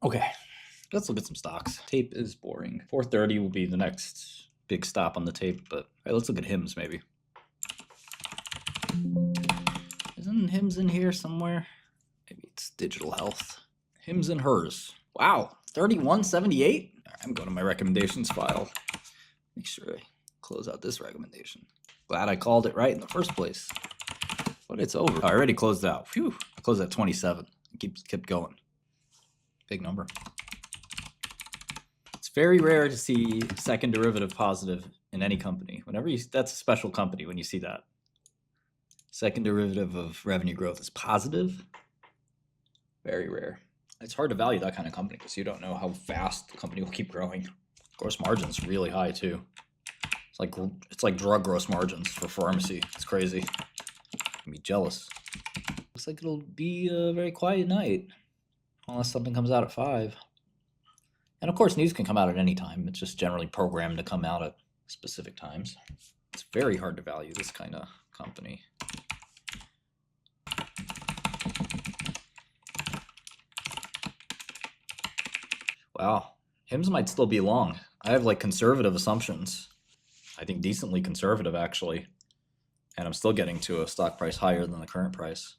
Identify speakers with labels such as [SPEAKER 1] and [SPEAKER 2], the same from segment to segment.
[SPEAKER 1] Okay, let's look at some stocks. Tape is boring. 430 will be the next big stop on the tape, but all right, let's look at HIMS maybe. Isn't HIMS in here somewhere? Maybe it's digital health. HIMS and HERS. Wow, 3178? I'm going to my recommendations file. Make sure I close out this recommendation. Glad I called it right in the first place. But it's over. Oh, I already closed out. Phew, I closed at 27. It kept going. Big number. It's very rare to see second derivative positive in any company. Whenever you, that's a special company when you see that. Second derivative of revenue growth is positive. Very rare. It's hard to value that kind of company because you don't know how fast the company will keep growing. Gross margin's really high too. It's like drug gross margins for pharmacy. It's crazy. I'm jealous. Looks like it'll be a very quiet night. Unless something comes out at 5. And of course, news can come out at any time. It's just generally programmed to come out at specific times. It's very hard to value this kind of company. Wow, HIMS might still be long. I have like conservative assumptions. I think decently conservative actually. And I'm still getting to a stock price higher than the current price.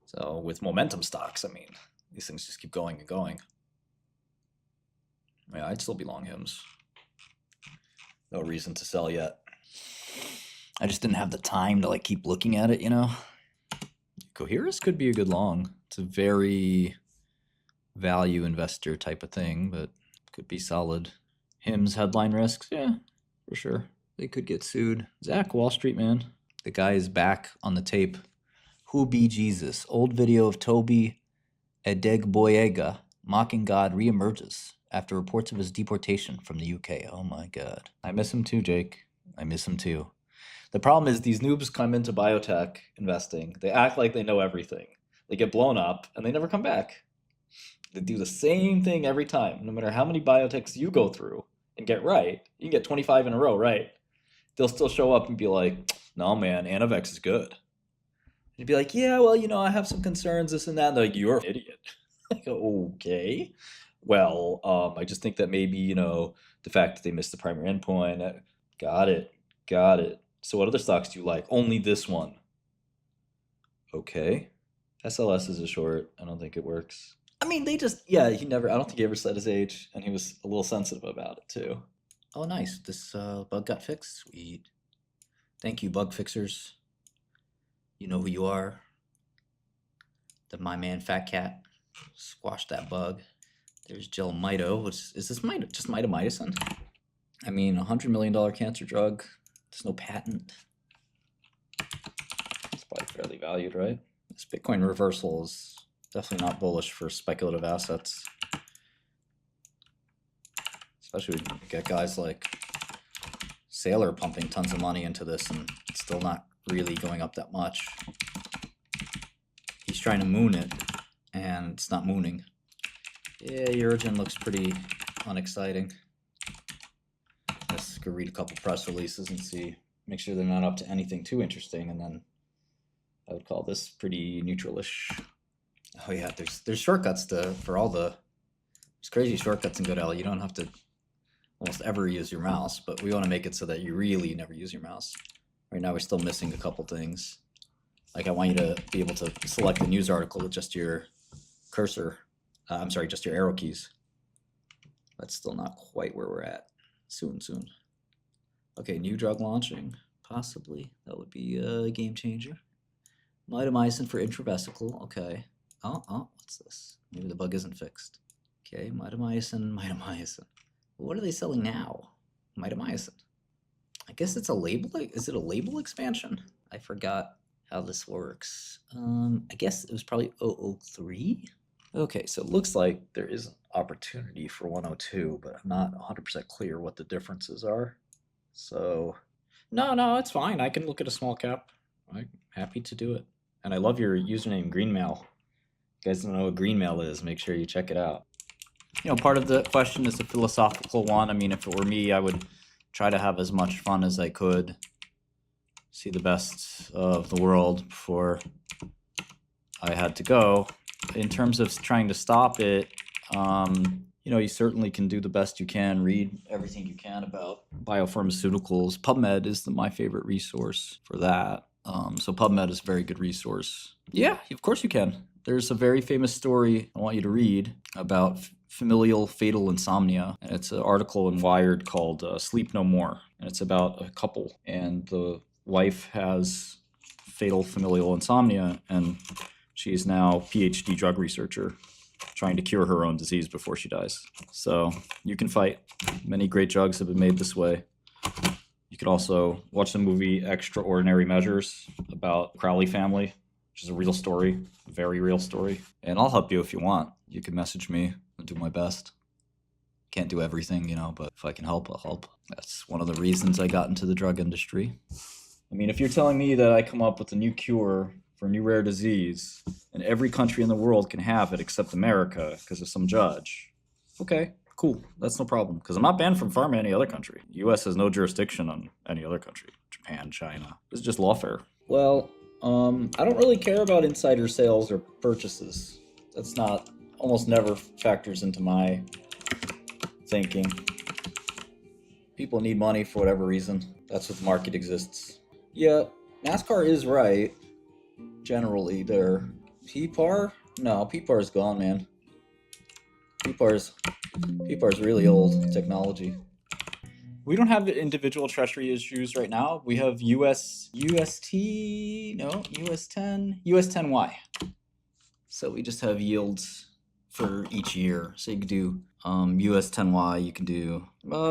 [SPEAKER 1] So with momentum stocks, I mean, these things just keep going and going. Yeah, I'd still be long HIMS. No reason to sell yet. I just didn't have the time to like keep looking at it, you know. Coherus could be a good long. It's a very value investor type of thing, but could be solid. HIMS headline risks, yeah, for sure. They could get sued. Zach, Wall Street man. The guy is back on the tape. Who be Jesus? Old video of 𝗍𝗢𝗣𝐻 mocking God reemerges after reports of his deportation from the UK. Oh my God. I miss him too, Jake. I miss him too. The problem is these noobs come into biotech investing. They act like they know everything. They get blown up and they never come back. They do the same thing every time. No matter how many biotechs you go through and get right, you can get 25 in a row right. They'll still show up and be like, no man, Anavex is good. You'd be like, yeah, well, you know, I have some concerns, this and that. And they're like, you're an idiot. Like, okay. Well, I just think that maybe, you know, the fact that they missed the primary endpoint. Got it. Got it. So what other stocks do you like? Only this one. Okay. SLS is a short. I don't think it works. I mean, they just, yeah, I don't think he ever said his age. And he was a little sensitive about it too. Oh, nice. This bug got fixed. Sweet. Thank you, bug fixers. You know who you are. My man, Fat Cat. Squash that bug. There's 𝐷𝐿. Is this just mitomycin? I mean, $100 million cancer drug. There's no patent. It's probably fairly valued, right? This Bitcoin reversal is definitely not bullish for speculative assets. Especially when you get guys like Sailor pumping tons of money into this and it's still not really going up that much. He's trying to moon it and it's not mooning. Yeah, Urogen looks pretty unexciting. Let's go read a couple press releases and see, make sure they're not up to anything too interesting, and then I would call this pretty neutralish. Oh yeah, there's shortcuts for all the, there's crazy shortcuts in GoodL. You don't have to almost ever use your mouse, but we want to make it so that you really never use your mouse. Right now we're still missing a couple things. Like I want you to be able to select the news article with just your cursor. I'm sorry, just your arrow keys. That's still not quite where we're at. Soon. Okay, new drug launching. Possibly. That would be a game changer. Mitomycin for intravesical. Okay. Oh, what's this? Maybe the bug isn't fixed. Okay, mitomycin. What are they selling now? Mitomycin. I guess it's a label. Is it a label expansion? I forgot how this works. I guess it was probably 003. Okay, so it looks like there is an opportunity for 102, but I'm not 100% clear what the differences are. So, no, it's fine. I can look at a small cap. I'm happy to do it. And I love your username, 𝐷𝐷𝐷𝐷. You guys don't know what 𝐷𝐷𝐷𝐷 is, make sure you check it out. You know, part of the question is a philosophical one. I mean, if it were me, I would try to have as much fun as I could. See the best of the world before I had to go. In terms of trying to stop it, You know, you certainly can do the best you can, read everything you can about biopharmaceuticals. PubMed is my favorite resource for that. So PubMed is a very good resource. Yeah, of course you can. There's a very famous story I want you to read about familial fatal insomnia. And it's an article in Wired called Sleep No More. And it's about a couple, and the wife has fatal familial insomnia, and she's now PhD drug researcher trying to cure her own disease before she dies. So you can fight. Many great drugs have been made this way. You can also watch the movie Extraordinary Measures about Crowley family, which is a real story, a very real story. And I'll help you if you want. You can message me. I'll do my best. Can't do everything, you know, but if I can help, I'll help. That's one of the reasons I got into the drug industry. I mean, if you're telling me that I come up with a new cure for a new rare disease and every country in the world can have it except America because of some judge, okay, cool. That's no problem, because I'm not banned from pharma any other country. The U.S. has no jurisdiction on any other country. Japan, China. This is just lawfare. Well, I don't really care about insider sales or purchases. That's not, almost never factors into my thinking. People need money for whatever reason. That's what the market exists. Yeah, NASCAR is right. Generally, there. PPAR? No, PPAR is gone, man. PPAR's really old technology. We don't have individual treasury issues right now. We have US10Y. So we just have yields for each year. So you could do US10Y, you can do,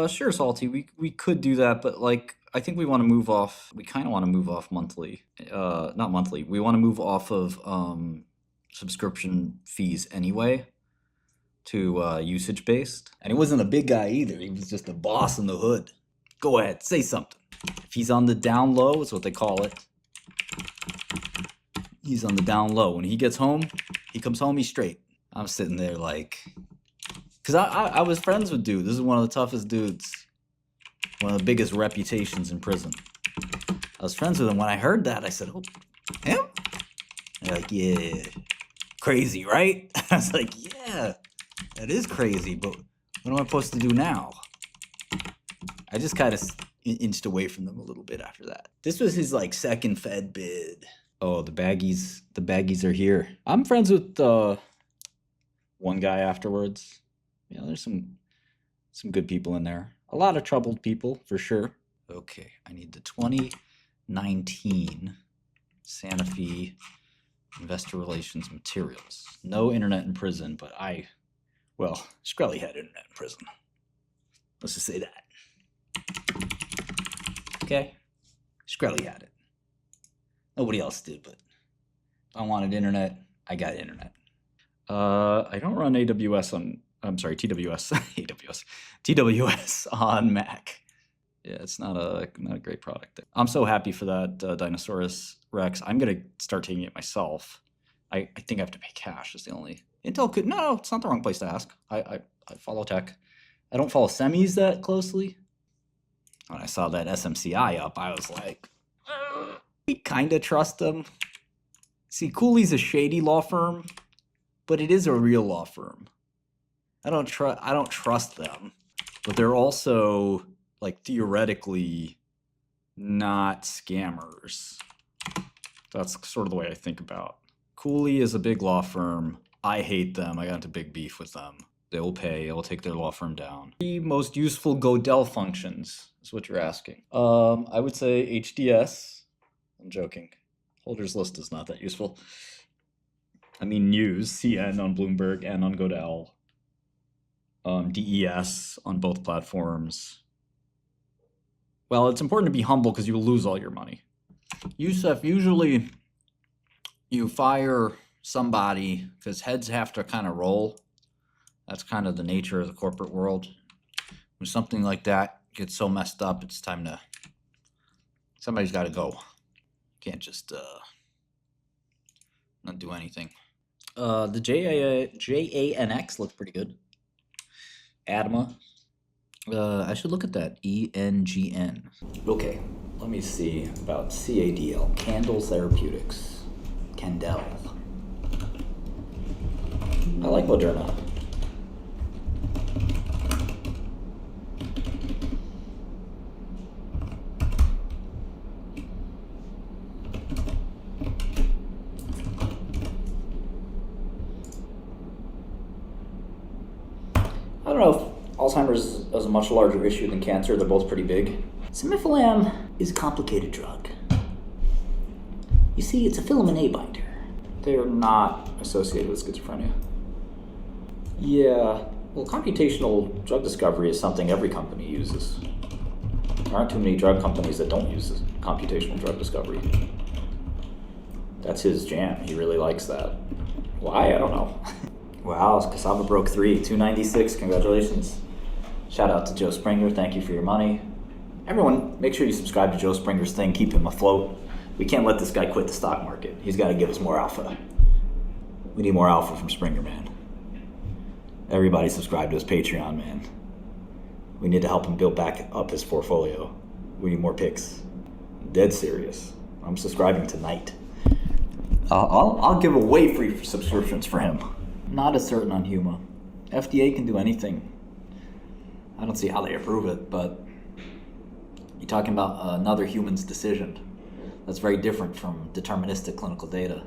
[SPEAKER 1] sure, Salty, we could do that, but like, I think we want to move off, we kind of want to move off monthly, not monthly, we want to move off of subscription fees anyway to usage-based. And he wasn't a big guy either, he was just a boss in the hood. Go ahead, say something. If he's on the down low, is what they call it. He's on the down low. When he gets home, he comes home, he's straight. I'm sitting there like, because I was friends with dude. This is one of the toughest dudes. One of the biggest reputations in prison. I was friends with him. When I heard that, I said, oh, him? They're like, yeah. Crazy, right? I was like, yeah, that is crazy, but what am I supposed to do now? I just kind of inched away from them a little bit after that. This was his like second Fed bid. Oh, the baggies are here. I'm friends with one guy afterwards. You know, there's some good people in there. A lot of troubled people, for sure. Okay, I need the 2019 Santa Fe Investor Relations materials. No internet in prison, but well, Shkreli had internet in prison. Let's just say that. Okay? Shkreli had it. Nobody else did, but if I wanted internet, I got internet. I don't run TWS, TWS on Mac. Yeah, it's not a great product. I'm so happy for that Dinosaurus Rex. I'm gonna start taking it myself. I think I have to pay cash. Is the only Intel could. No, it's not the wrong place to ask. I follow tech. I don't follow semis that closely. When I saw that SMCI up, I was like, we kind of trust them. See, Cooley's a shady law firm, but it is a real law firm. I don't trust them, but they're also like theoretically not scammers. That's sort of the way I think about. Cooley is a big law firm. I hate them. I got into big beef with them. They will pay. It will take their law firm down. The most useful Godel functions is what you're asking. I would say HDS. I'm joking. Holders list is not that useful. I mean news, CN on Bloomberg and on Godel. DES on both platforms. Well, it's important to be humble because you will lose all your money. Yusuf, usually you fire somebody because heads have to kind of roll. That's kind of the nature of the corporate world. When something like that gets so messed up, it's time to, somebody's got to go. Can't just not do anything. The JANX looked pretty good. ADMA. I should look at that. ENGN. Okay, let me see about CADL. Candel Therapeutics. Candel. I like Moderna. I don't know if Alzheimer's is a much larger issue than cancer. They're both pretty big. Cemifalam is a complicated drug. You see, it's a filament A binder. They're not associated with schizophrenia. Yeah, well, computational drug discovery is something every company uses. There aren't too many drug companies that don't use computational drug discovery. That's his jam. He really likes that. Why? I don't know. Wow, Cassava broke 3, 296. Congratulations. Shout out to Joe Springer. Thank you for your money. Everyone, make sure you subscribe to Joe Springer's thing. Keep him afloat. We can't let this guy quit the stock market. He's got to give us more alpha. We need more alpha from Springer, man. Everybody subscribe to his Patreon, man. We need to help him build back up his portfolio. We need more picks. I'm dead serious. I'm subscribing tonight. I'll give away free subscriptions for him. Not as certain on HUMA. FDA can do anything. I don't see how they approve it, but you're talking about another human's decision. That's very different from deterministic clinical data.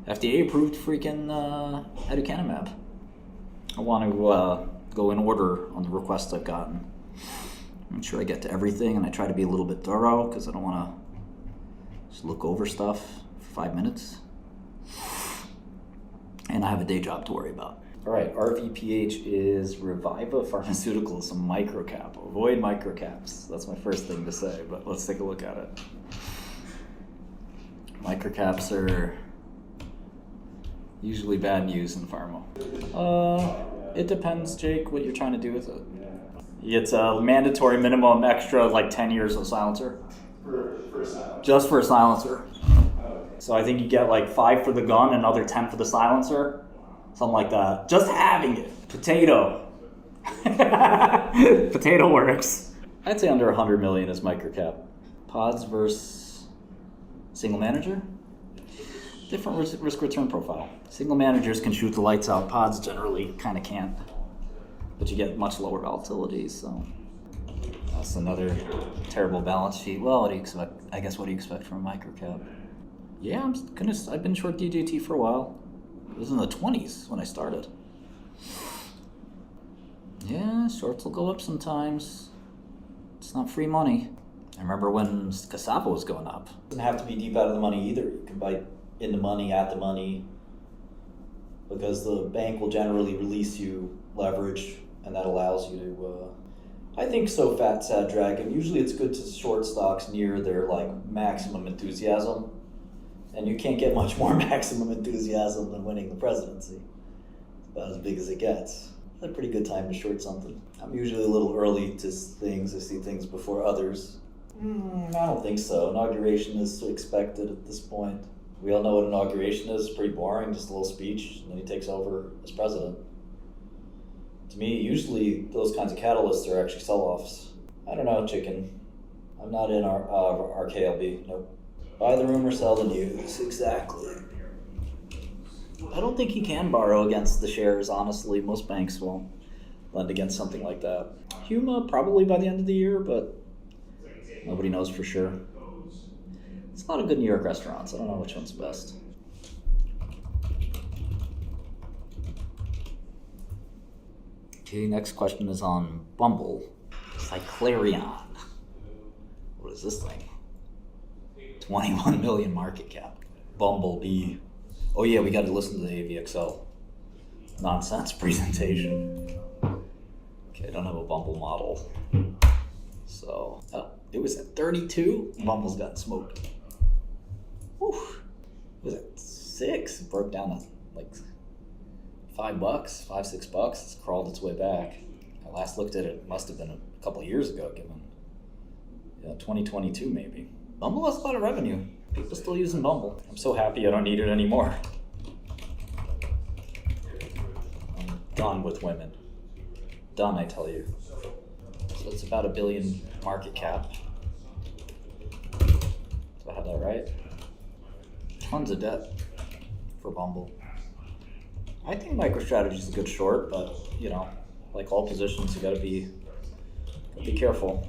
[SPEAKER 1] FDA approved freaking aducanumab. I want to go in order on the requests I've gotten. I'm sure I get to everything, and I try to be a little bit thorough because I don't want to just look over stuff for 5 minutes. And I have a day job to worry about. All right, RVPH is Reviva Pharmaceuticals, a microcap. Avoid microcaps. That's my first thing to say, but let's take a look at it. Microcaps are usually bad news in pharma. It depends, Jake, what you're trying to do with it. It's a mandatory minimum extra, like 10 years of silencer.
[SPEAKER 2] For a silencer?
[SPEAKER 1] Just for a silencer.
[SPEAKER 2] Okay.
[SPEAKER 1] So I think you get like 5 for the gun, another 10 for the silencer. Something like that. Just having it. Potato. Potato works. I'd say under 100 million is microcap. Pods versus single manager? Different risk return profile. Single managers can shoot the lights out. Pods generally kind of can't. But you get much lower volatility, so that's another terrible balance sheet. Well, what do you expect? I guess what do you expect from a microcap? Yeah, I've been short DJT for a while. It was in the 20s when I started. Yeah, shorts will go up sometimes. It's not free money. I remember when Cassava was going up. It doesn't have to be deep out of the money either. You can buy in the money, at the money, because the bank will generally release you leverage, and that allows you to, I think so fat, sad dragon. Usually it's good to short stocks near their like maximum enthusiasm. And you can't get much more maximum enthusiasm than winning the presidency. It's about as big as it gets. It's a pretty good time to short something. I'm usually a little early to things. I see things before others. I don't think so. Inauguration is expected at this point. We all know what inauguration is. Pretty boring, just a little speech, and then he takes over as president. To me, usually those kinds of catalysts are actually sell-offs. I don't know, chicken. I'm not in our KLB, nope. Buy the rumor, sell the news. Exactly. I don't think he can borrow against the shares, honestly. Most banks won't lend against something like that. HUMA, probably by the end of the year, but nobody knows for sure. It's a lot of good New York restaurants. I don't know which one's best. Okay, next question is on Bumble. Cyclerion. What is this thing? 21 million market cap. Bumblebee. Oh yeah, we got to listen to the AVXL nonsense presentation. Okay, I don't have a Bumble model. So, it was at 32. Bumble's gotten smoked. Whew. It was at 6. It broke down to like $5, $5-6. It's crawled its way back. I last looked at it, must have been a couple of years ago, given 2022 maybe. Bumble has a lot of revenue. People still using Bumble. I'm so happy I don't need it anymore. I'm done with women. Done, I tell you. So it's about $1 billion market cap. Do I have that right? Tons of debt for Bumble. I think MicroStrategy is a good short, but like all positions, you gotta be careful.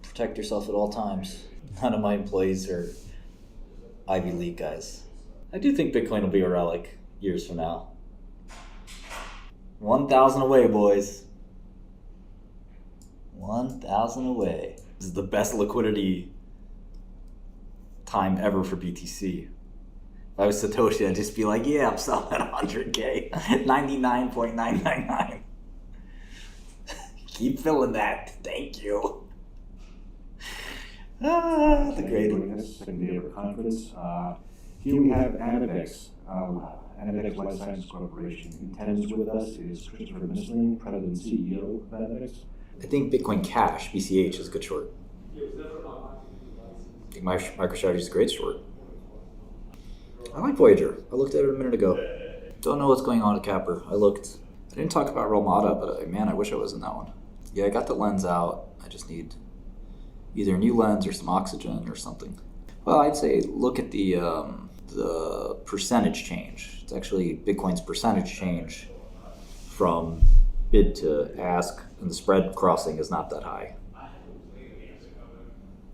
[SPEAKER 1] Protect yourself at all times. None of my employees are Ivy League guys. I do think Bitcoin will be a relic years from now. 1,000 away, boys. 1,000 away. This is the best liquidity time ever for BTC. If I was Satoshi, I'd just be like, yeah, I'm selling at 100K. 99.999. Keep filling that. Thank you. The great
[SPEAKER 2] NVDA conference. Here we have NVDA, NVDA Life Sciences Corporation. In attendance with us is Christopher Missling, President and CEO of NVDA.
[SPEAKER 1] I think Bitcoin Cash, BCH, is a good short. I think MicroStrategy is a great short. I like Voyager. I looked at it a minute ago. Don't know what's going on at Capper. I didn't talk about Relmada, but man, I wish I was in that one. Yeah, I got the lens out. I just need either a new lens or some oxygen or something. Well, I'd say look at the percentage change. It's actually Bitcoin's percentage change from bid to ask, and the spread crossing is not that high.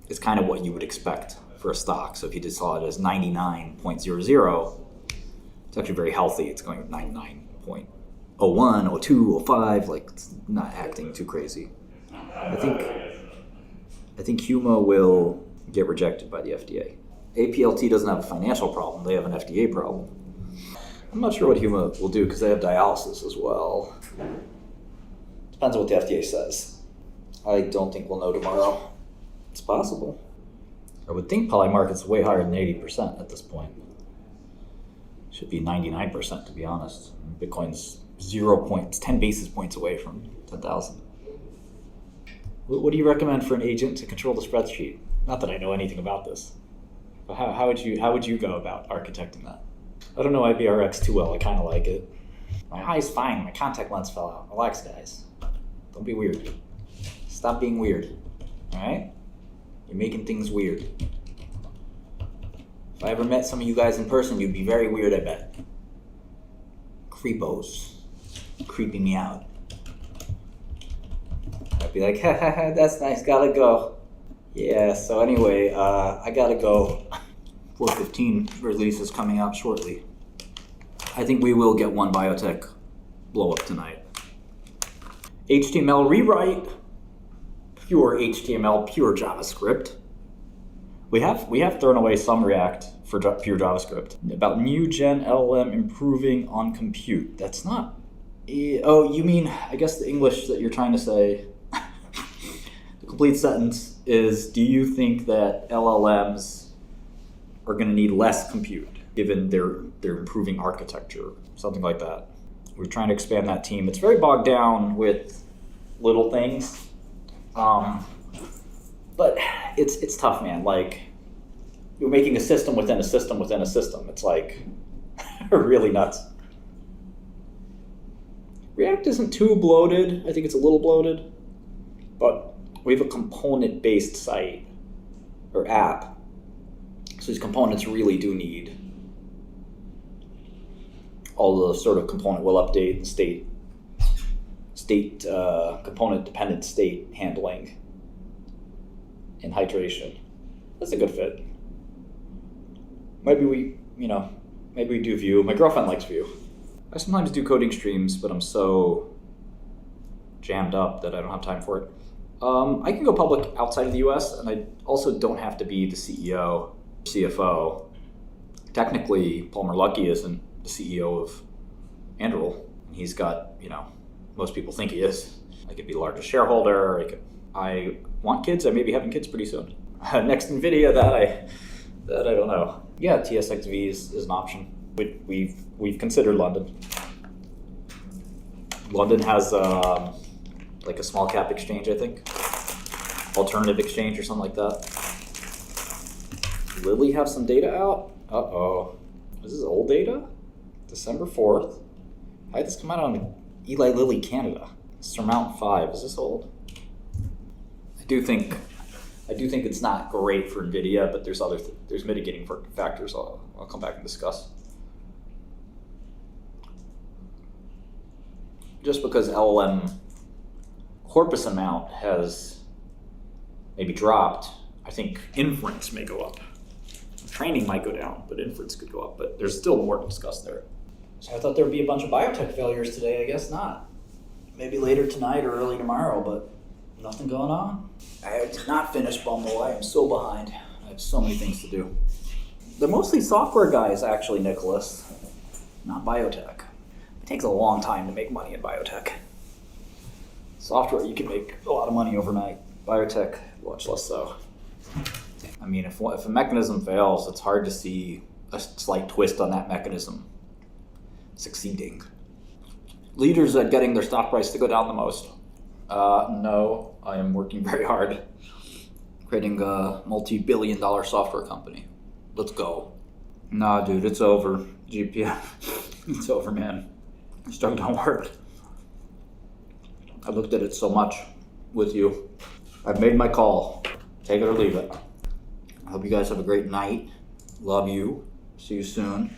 [SPEAKER 1] It's kind of what you would expect for a stock. So if you just saw it as 99.00, it's actually very healthy. It's going with 99.01, 02, 05, like it's not acting too crazy. I think HUMA will get rejected by the FDA. APLT doesn't have a financial problem, they have an FDA problem. I'm not sure what HUMA will do because they have dialysis as well. Depends on what the FDA says. I don't think we'll know tomorrow. It's possible. I would think Polymarket's way higher than 80% at this point. Should be 99% to be honest. Bitcoin's 10 basis points away from 10,000. What do you recommend for an agent to control the spreadsheet? Not that I know anything about this. But how would you go about architecting that? I don't know IBRX too well. I kind of like it. My eye's fine. My contact lens fell out. Relax, guys. Don't be weird. Stop being weird. All right? You're making things weird. If I ever met some of you guys in person, you'd be very weird, I bet. Creepos. Creeping me out. I'd be like, ha ha ha, that's nice, gotta go. Yeah, so anyway, I gotta go. 4:15 release is coming out shortly. I think we will get one biotech blow up tonight. HTML rewrite. Pure HTML, pure JavaScript. We have thrown away some React for pure JavaScript. About new gen LLM improving on compute. That's not. Oh, you mean, I guess the English that you're trying to say, the complete sentence is, do you think that LLMs are going to need less compute given their improving architecture? Something like that. We're trying to expand that team. It's very bogged down with little things. But it's tough, man. Like, you're making a system within a system within a system. It's like really nuts. React isn't too bloated. I think it's a little bloated, but we have a component-based site or app. So these components really do need all the sort of component will update and state component-dependent state handling and hydration. That's a good fit. Maybe we do Vue. My girlfriend likes Vue. I sometimes do coding streams, but I'm so jammed up that I don't have time for it. I can go public outside of the US, and I also don't have to be the CEO, CFO. Technically, Palmer Luckey isn't the CEO of Anduril. He's got, most people think he is. I could be the largest shareholder. I want kids. I may be having kids pretty soon. Next NVIDIA, that I don't know. Yeah, TSXV is an option. We've considered London. London has like a small cap exchange, I think. Alternative exchange or something like that. Lilly have some data out? Uh-oh. This is old data? December 4th. How did this come out on Eli Lilly Canada? Surmount 5. Is this old? I do think it's not great for NVIDIA, but there's mitigating factors I'll come back and discuss. Just because LLM corpus amount has maybe dropped, I think inference may go up. Training might go down, but inference could go up. But there's still more to discuss there. So I thought there would be a bunch of biotech failures today. I guess not. Maybe later tonight or early tomorrow, but nothing going on. I did not finish Bumble. I am so behind. I have so many things to do. They're mostly software guys, actually, Nicholas. Not biotech. It takes a long time to make money in biotech. Software, you can make a lot of money overnight. Biotech, much less so. I mean, if a mechanism fails, it's hard to see a slight twist on that mechanism succeeding. Leaders at getting their stock price to go down the most. No, I am working very hard. Creating a multi-billion-dollar software company. Let's go. Nah, dude, it's over. GPM. It's over, man. This drug don't work. I looked at it so much with you. I've made my call. Take it or leave it. I hope you guys have a great night. Love you. See you soon.